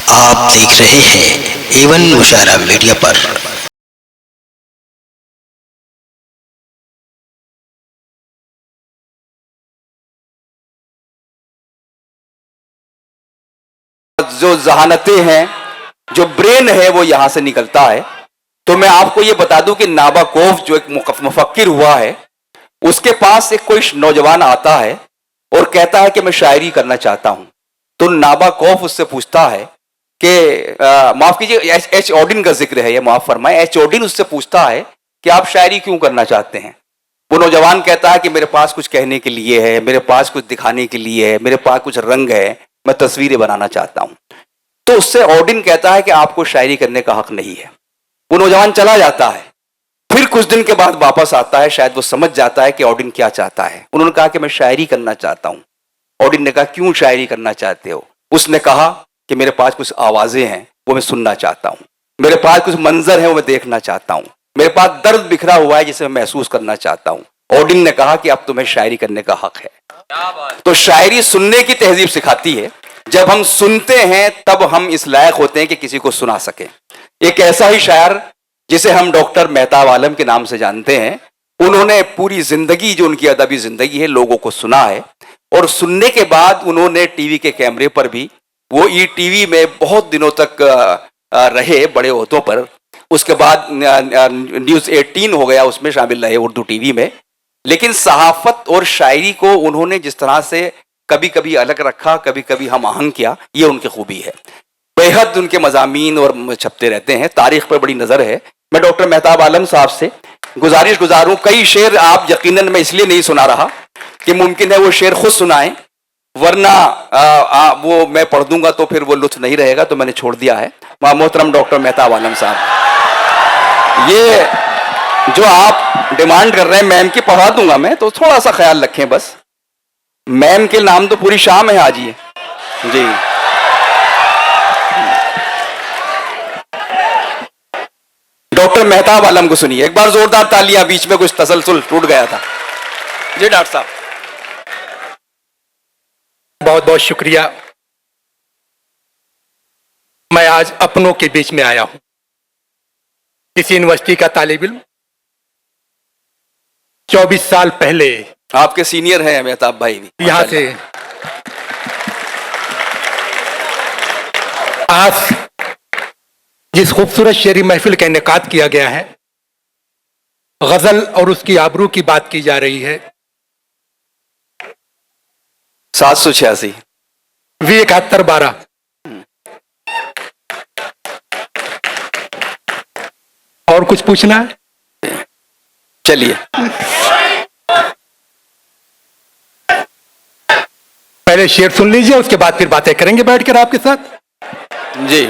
आप देख रहे हैं एवन मुशायरा मीडिया पर। जो जहानतें हैं, जो ब्रेन है, वो यहां से निकलता है। तो मैं आपको ये बता दूं कि नाबाकोफ जो एक मुफक्किर हुआ है, उसके पास एक कोई नौजवान आता है और कहता है कि मैं शायरी करना चाहता हूं। तो नाबाकोफ उससे पूछता है कि माफ कीजिए, एच ऑडिन का जिक्र है, ये माफ फरमाए। एच ऑडिन उससे पूछता है कि आप शायरी क्यों करना चाहते हैं। वो नौजवान कहता है कि मेरे पास कुछ कहने के लिए है, मेरे पास कुछ दिखाने के लिए है, मेरे पास कुछ रंग है, मैं तस्वीरें बनाना चाहता हूं। तो उससे ऑडिन कहता है कि आपको शायरी करने का हक नहीं है। वो नौजवान चला जाता है। फिर कुछ दिन के बाद वापस आता है, शायद वो समझ जाता है कि ऑडिन क्या चाहता है। उन्होंने कहा कि मैं शायरी करना चाहता हूं। ऑडिन ने कहा क्यों शायरी करना चाहते हो। उसने कहा कि मेरे पास कुछ आवाजें हैं, वो मैं सुनना चाहता हूं। मेरे पास कुछ मंजर है, वो मैं देखना चाहता हूं। मेरे पास दर्द बिखरा हुआ है जिसे मैं महसूस करना चाहता हूं। ऑडिन ने कहा कि अब तुम्हें शायरी करने का हक है। तो शायरी सुनने की तहजीब सिखाती है। जब हम सुनते हैं तब हम इस लायक होते हैं कि किसी को सुना सके। एक ऐसा ही शायर जिसे हम डॉक्टर मेहताब आलम के नाम से जानते हैं, उन्होंने पूरी जिंदगी, जो उनकी अदबी जिंदगी है, लोगों को सुना है। और सुनने के बाद उन्होंने टीवी के कैमरे पर भी, वो ई टीवी में बहुत दिनों तक रहे, बड़े ओहदों पर। उसके बाद न्यूज़ 18 हो गया, उसमें शामिल रहे उर्दू टीवी में। लेकिन सहाफत और शायरी को उन्होंने जिस तरह से कभी कभी अलग रखा, कभी कभी हम आहंग किया, ये उनकी खूबी है। बेहद उनके मज़ामीन और छपते रहते हैं, तारीख पर बड़ी नज़र है। मैं डॉक्टर मेहताब आलम साहब से गुजारिश गुजारूं, कई शेर आप यकीनन मैं इसलिए नहीं सुना रहा कि मुमकिन है वो शेर खुद सुनाएं, वरना वो मैं पढ़ दूंगा तो फिर वो लुत्फ नहीं रहेगा, तो मैंने छोड़ दिया है। मोहतरम डॉक्टर मेहताब आलम साहब, ये जो आप डिमांड कर रहे हैं मैम की, पढ़ा दूंगा मैं, तो थोड़ा सा ख्याल रखें बस। मैम के नाम तो पूरी शाम है आज ये जी। डॉक्टर मेहताब आलम को सुनिए एक बार, जोरदार तालियां। बीच में कुछ तसलसल टूट गया था जी। डॉक्टर साहब, बहुत बहुत शुक्रिया। मैं आज अपनों के बीच में आया हूं। इस यूनिवर्सिटी का तालिब इल्म 24 साल पहले, आपके सीनियर हैं मेहताब भाई भी, यहां से आज जिस खूबसूरत शेरी महफिल का इनेकाद किया गया है, गजल और उसकी आबरू की बात की जा रही है। 786 V7112। और कुछ पूछना है? चलिए। पहले शेर सुन लीजिए, उसके बाद फिर बातें करेंगे बैठकर आपके साथ जी।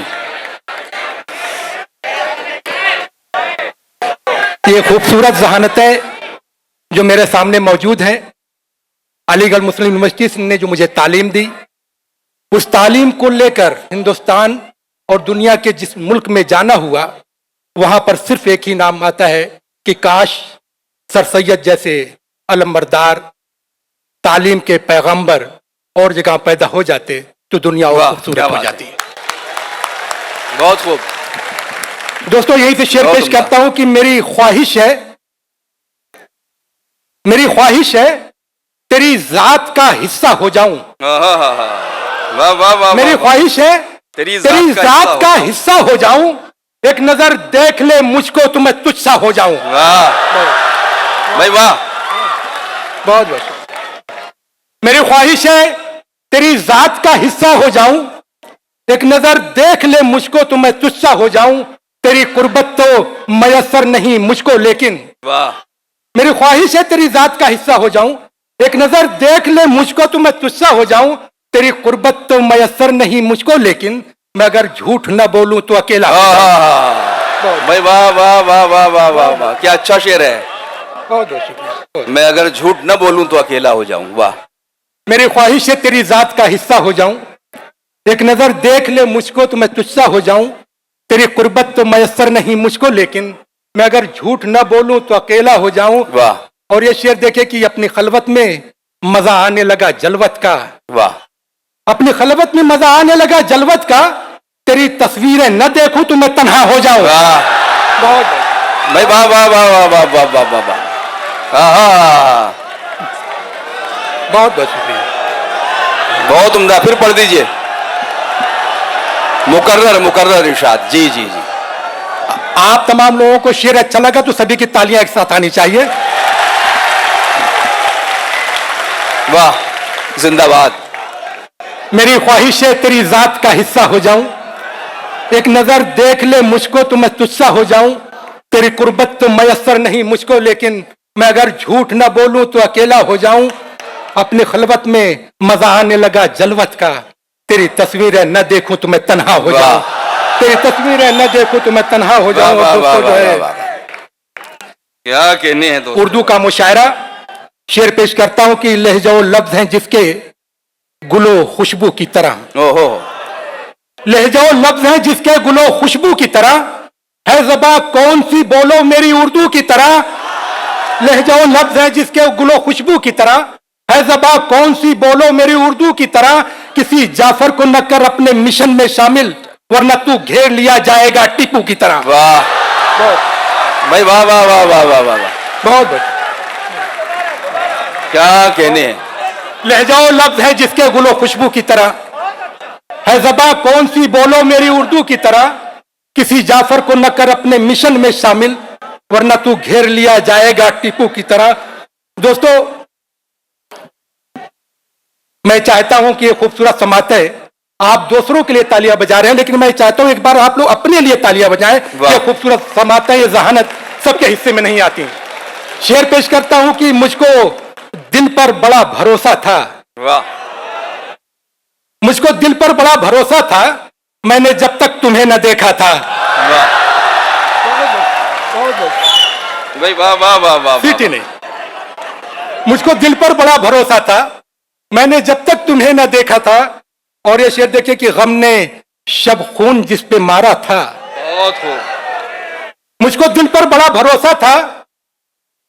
ये खूबसूरत जहानतें जो मेरे सामने मौजूद हैं, अलीगढ़ मुस्लिम यूनिवर्सिटी ने जो मुझे तालीम दी, उस तालीम को लेकर हिंदुस्तान और दुनिया के जिस मुल्क में जाना हुआ, वहां पर सिर्फ एक ही नाम आता है कि काश सर सैयद जैसे अलमबरदार तालीम के पैगंबर और जगह पैदा हो जाते तो दुनिया और खूबसूरत हो जाती। बहुत खूब दोस्तों, यही से शेर पेश करता हूं कि मेरी ख्वाहिश है तेरी जात का हिस्सा हो जाऊं। वाह वाह वाह। मेरी ख्वाहिश है तेरी जात का हिस्सा हो जाऊं। एक नजर देख ले मुझको तो मैं तुझसा हो जाऊं। वाह भाई वाह, बहुत बहुत। मेरी ख्वाहिश है तेरी जात का हिस्सा हो जाऊं। एक नजर देख ले मुझको तो मैं तुझसा हो जाऊं। तेरी कुर्बत तो मयसर नहीं मुझको लेकिन, वाह। मेरी ख्वाहिश है तेरी जात का हिस्सा हो जाऊं। एक नजर देख ले मुझको तो मैं तुझसा हो जाऊं। तेरी कुर्बत तो मयसर नहीं मुझको लेकिन, मैं अगर झूठ न बोलूं तो अकेला। भाई वाह वाह वाह वाह वाह वाह वाह, क्या अच्छा शेर है। बहुत बहुत शुक्रिया। मैं अगर झूठ न बोलूं तो अकेला हो जाऊं। वाह। मेरी ख्वाहिश है तेरी जात का हिस्सा हो जाऊं। एक नजर देख ले मुझको तो मैं तुझसा हो जाऊं। तेरी कुर्बत तो मयसर नहीं मुझको लेकिन, मैं अगर झूठ न बोलूं तो अकेला हो जाऊं। वाह। और ये शेर देखे कि अपनी खलवत में मजा आने लगा जलवत का। वाह। अपनी खलवत में मजा आने लगा जलवत का। तेरी तस्वीरें न देखूं तो मैं तन्हा हो जाऊं। वाह बहुत भाई, वाह वाह वाह वाह वाह वाह वाह वाह वाह, हाँ, बहुत बहुत शुक्रिया। बहुत उम्दा। फिर पढ़ दीजिए। मुकर्रर मुकर्रर इरशाद। जी जी जी। आप तमाम लोगों को शेर अच्छा लगा तो सभी की तालियां एक साथ आनी चाहिए। वाह, जिंदाबाद। मेरी ख्वाहिश है तेरी जात का हिस्सा हो जाऊं, एक नजर देख ले मुझको तो मैं तुझसा हो जाऊं। तेरी कुर्बत तो मयसर नहीं मुझको, लेकिन मैं अगर झूठ ना बोलूं तो अकेला हो जाऊं। अपनी खलवत में मजा आने लगा जलवत का, तेरी तस्वीरें न देखूं तो मैं तन्हा हो जाऊं। तेरी तस्वीरें न देखूं तो मैं तन्हा हो वाह जाऊं। वाह और वाह दोस्तों जो वाह है वाह, क्या कहने हैं दोस्तों। उर्दू का मुशायरा शेर पेश करता हूं कि लहजा लफ्ज हैं जिसके गुलो खुशबू की तरह। ओहो, लहजा लफ्ज हैं जिसके गुलो खुशबू की तरह, है ज़बां कौन सी बोलो मेरी उर्दू की तरह। लहजा लफ्ज हैं जिसके गुलो खुशबू की तरह, है ज़बां कौन सी बोलो मेरी उर्दू की तरह। किसी जाफर को न कर अपने मिशन में शामिल, वरना तू घेर लिया जाएगा टीपू की तरह। वाह भाई, वाह वाह वाह वाह वाह वाह वाह, बहुत क्या कहने हैं। लहजा लफ्ज है जिसके गुलो खुशबू की तरह, है ज़बां कौन सी बोलो मेरी उर्दू की तरह। किसी जाफर को न कर अपने मिशन में शामिल, वरना तू घेर लिया जाएगा टीपू की तरह। दोस्तों, मैं चाहता हूं कि ये खूबसूरत समात है, आप दूसरों के लिए तालियां बजा रहे हैं, लेकिन मैं चाहता हूं एक बार आप लोग अपने लिए तालियां बजाएं। ये खूबसूरत समात है, ये जहानत सबके हिस्से में नहीं आती। शेर पेश करता हूं कि मुझको दिल पर बड़ा भरोसा था। वाह, मुझको दिल पर बड़ा भरोसा था, मैंने जब तक तुम्हें न देखा था। वाह भाई, वाह वाह वाह वाह, सीटी नहीं। मुझको दिल पर बड़ा भरोसा था, मैंने जब तक तुम्हें न देखा था। और ये शेर देखिए कि गम ने शब खून जिस पे मारा था। बहुत खूब। मुझको दिल पर बड़ा भरोसा था,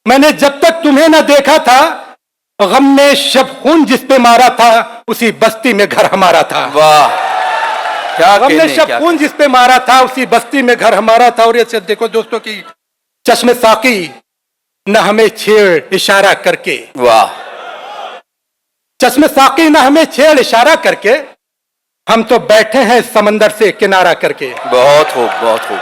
मैंने जब तक तुम्हें न देखा था। गम ने शब खून जिस पे मारा था, उसी बस्ती में घर हमारा था। वाह, क्या गम ने कहने, शब क्या खून जिस पे मारा था, उसी बस्ती में घर हमारा था। और ये शेर देखो दोस्तों की चश्मे साकी न हमें छेड़ इशारा करके। वाह, चश्मे साकी न हमें छेड़ इशारा करके, हम तो बैठे हैं समंदर से किनारा करके। बहुत खूब, बहुत खूब।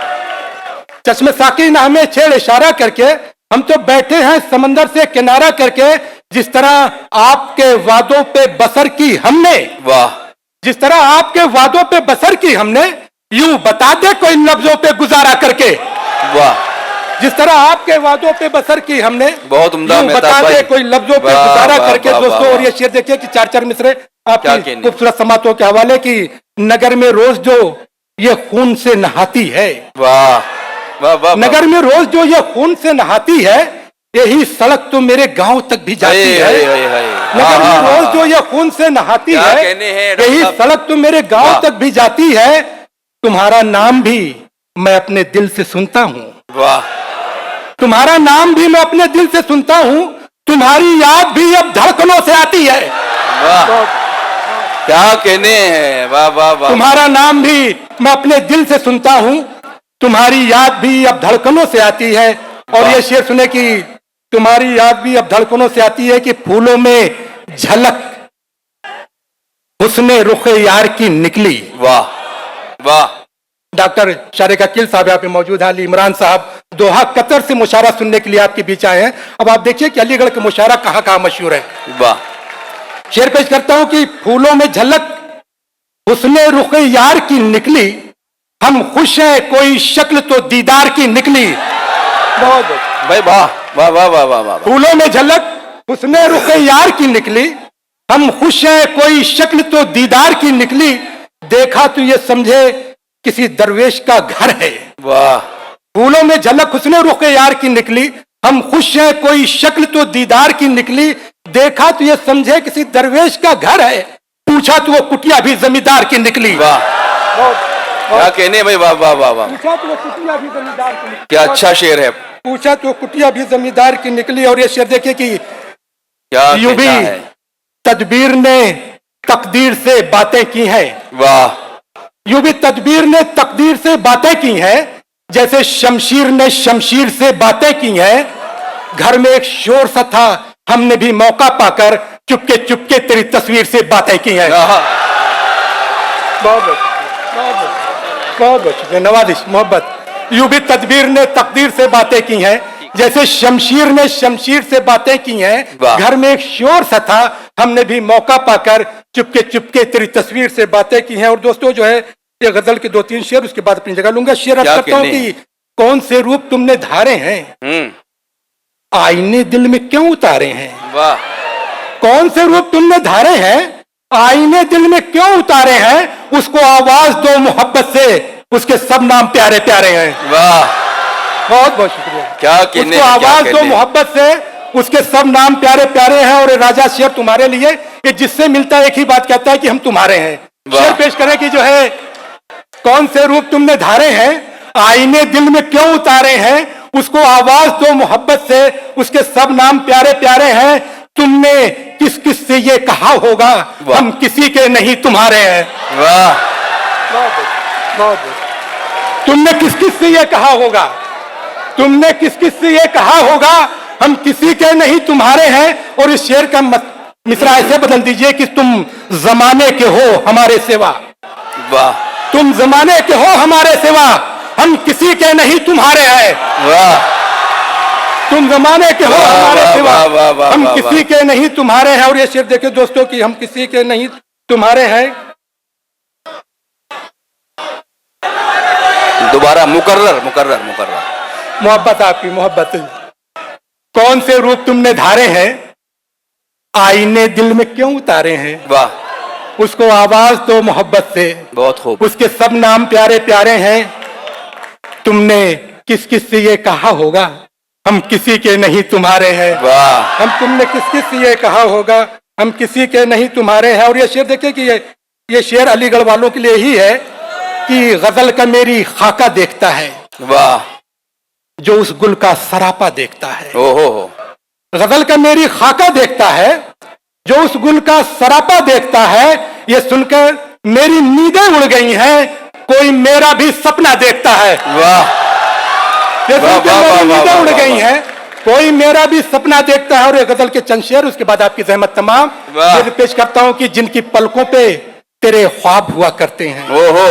चश्मे साकी न हमें छेड़ इशारा करके, हम तो बैठे हैं समंदर से किनारा करके। जिस तरह आपके वादों पे बसर की हमने, वाह, जिस तरह आपके वादों पे बसर की हमने, यूं बता दे कोई लफ्जों पे गुजारा करके। वाह, जिस तरह आपके वादों पे बसर की हमने, बहुत उम्दा यूं बता मेहताब दे भाई। कोई लफ्जों पे वाह, गुजारा वाह, करके। वाह, दोस्तों, वाह, और ये शेर देखिए कि चार चार मिसरे क्या आपकी कहने। खूबसूरत समातों के हवाले की। नगर में रोज जो ये खून से नहाती है, वाह वाह वाह, नगर में रोज जो ये खून से नहाती है, यही सड़क तो मेरे गांव तक भी जाती है। नगर में रोज जो ये खून से नहाती क्या है, कहने हैं, यही डॉक्टर साहब। सड़क तो मेरे गांव वाह। तक भी जाती है। तुम्हारा नाम भी मैं अपने दिल से सुनता हूं। वाह, तुम्हारा नाम भी मैं अपने दिल से सुनता हूं। तुम्हारी याद भी अब धड़कनों से आती है। वाह, क्या कहने हैं। वाह वाह वाह, तुम्हारा नाम भी मैं अपने दिल से सुनता हूं। तुम्हारी याद भी अब धड़कनों से आती है। और वाह। ये शेर सुने कि तुम्हारी याद भी अब धड़कनों से आती है कि फूलों में झलक हुस्ने रुख यार की निकली। वाह वाह, डॉक्टर शारिक अकील साहब यहाँ पे मौजूद हैं। अली इमरान साहब दोहा कतर से मुशायरा सुनने के लिए आपके बीच आए हैं। अब आप देखिए कि अलीगढ़ का मुशायरा कहाँ कहाँ मशहूर है। वाह, शेर पेश करता हूं कि फूलों में झलक हुस्ने रुख यार की निकली, हम खुश हैं कोई शक्ल तो दीदार की निकली। बहुत भाई वाह वाह वाह वाह वाह वाह, फूलों में झलक हुस्ने रुख यार की निकली, हम खुश हैं कोई शक्ल तो दीदार की निकली। देखा तो ये समझे किसी दरवेश का घर है। वाह, फूलों में झलक हुस्ने रुख यार की निकली, हम खुश हैं कोई शक्ल तो दीदार की निकली। देखा तो ये समझे किसी दरवेश का घर है, पूछा तो वो कुटिया भी जमींदार की निकली। वाह, क्या कहने भाई। वाह वाह वाह वाह, पूछा तो वो कुटिया भी जमींदार की निकली। क्या अच्छा शेर है। पूछा तो कुटिया भी जमींदार की निकली। और ये शेर देखिए कि क्या यूं भी कहना है। तदबीर ने तकदीर से बातें की हैं। वाह, यूं भी तदबीर ने तकदीर से बातें की हैं, जैसे शमशीर ने शमशीर से बातें की हैं। घर में एक शोर सा था, हमने भी मौका पाकर चुपके चुपके तेरी तस्वीर से बातें की हैं। बहुत शुक्रिया, नवाजिश, मोहब्बत। यूं भी तदबीर ने तकदीर से बातें की हैं, जैसे शमशीर ने शमशीर से बातें की हैं। घर में एक शोर सा था, हमने भी मौका पाकर चुपके चुपके तेरी तस्वीर से बातें की हैं। और दोस्तों जो है ये गजल के 2-3 शेर, उसके बाद अपनी जगह लूंगा। शेर अर्ज करता हूं कि कौन से रूप तुमने धारे हैं, आईने दिल में क्यों उतारे हैं। वाह। कौन से रूप तुमने धारे हैं, आईने दिल में क्यों उतारे हैं। उसको आवाज दो मोहब्बत से, उसके सब नाम प्यारे प्यारे हैं। वाह, बहुत बहुत शुक्रिया। क्या उसको आवाज दो मोहब्बत से, उसके सब नाम प्यारे प्यारे हैं। और राजा शेर तुम्हारे लिए, कि जिससे मिलता है एक ही बात कहता है कि हम तुम्हारे हैं। शेर पेश करें कि जो है कौन से रूप तुमने धारे हैं, आईने दिल में क्यों उतारे हैं। उसको आवाज दो मोहब्बत से, उसके सब नाम प्यारे प्यारे हैं। तुमने किस किस से ये कहा होगा, हम किसी के नहीं तुम्हारे हैं। वाह, तुमने किस किस से ये कहा होगा, तुमने किस किस से ये कहा होगा, हम किसी के नहीं तुम्हारे हैं। और इस शेर का मिसरा ऐसे बदल दीजिए कि तुम जमाने के हो हमारे सिवा। वाह, तुम जमाने के हो हमारे सिवा, हम किसी के नहीं तुम्हारे हैं। वाह, तुम जमाने के हो हमारे सिवा, हम वाह, किसी के नहीं तुम्हारे हैं। और ये शेर देखिए दोस्तों कि हम किसी के नहीं तुम्हारे हैं। दोबारा मुकर्रर मुकर्रर मुकर्रर। मोहब्बत आपकी मोहब्बत। कौन से रूप तुमने धारे हैं, आईने दिल में क्यों उतारे हैं। वाह, उसको आवाज दो मोहब्बत से, बहुत खूब। उसके सब नाम प्यारे प्यारे हैं। तुमने किस किस से ये कहा होगा, हम किसी के नहीं तुम्हारे हैं। वाह, तुमने किस किस से ये कहा होगा, हम किसी के नहीं तुम्हारे हैं। और ये शेर देखिए कि ये शेर अलीगढ़ वालों के लिए ही है कि गजल का मेरी खाका देखता है, वाह, जो उस गुल का सरापा देखता है। ओहो, गजल का मेरी खाका देखता है, जो उस गुल का सरापा देखता है। ये सुनकर मेरी नींदें उड़ गई हैं, कोई मेरा भी सपना देखता है। वाह, ये सुनकर मेरी नींदें उड़ गई हैं, कोई मेरा भी सपना देखता है। और ये गजल के चंद शेर, उसके बाद आपकी जहमत तमाम। फिर पेश करता हूं कि जिनकी पलकों पे तेरे ख्वाब हुआ करते हैं, ओहो,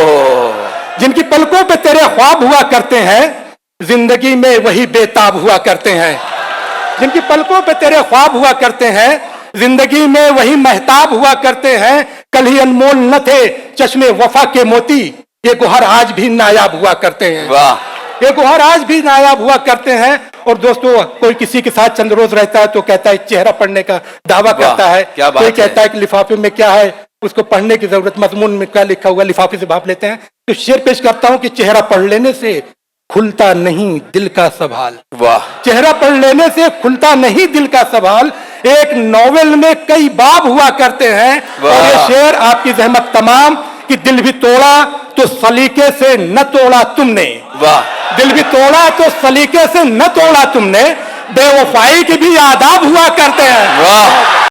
जिनकी पलकों पे तेरे ख्वाब हुआ करते हैं, जिंदगी में वही बेताब हुआ करते हैं। जिनकी पलकों पे तेरे ख्वाब हुआ करते हैं, जिंदगी में वही महताब हुआ करते हैं। कल ही अनमोल न थे चश्मे वफा के मोती, ये गुहर आज भी नायाब हुआ करते हैं। वाह, ये गुहर आज भी नायाब हुआ करते हैं। और दोस्तों कोई किसी के साथ चंद रोज रहता है तो कहता है चेहरा पढ़ने का दावा करता है। कोई कहता है कि लिफाफे में क्या है, उसको पढ़ने की जरूरत, मजमून में क्या लिखा हुआ लिफाफे से भाप लेते हैं। तो शेर पेश करता हूं कि चेहरा पढ़ लेने से खुलता नहीं दिल का सवाल। वाह, चेहरा पढ़ लेने से खुलता नहीं दिल का सवाल, एक नॉवेल में कई बाब हुआ करते हैं। और ये शेर आपकी जहमत तमाम कि दिल भी तोड़ा तो सलीके से न तोड़ा तुमने। वाह, दिल भी तोड़ा तो सलीके से न तोड़ा तुमने, बेवफाई के भी आदाब हुआ करते हैं। वाह।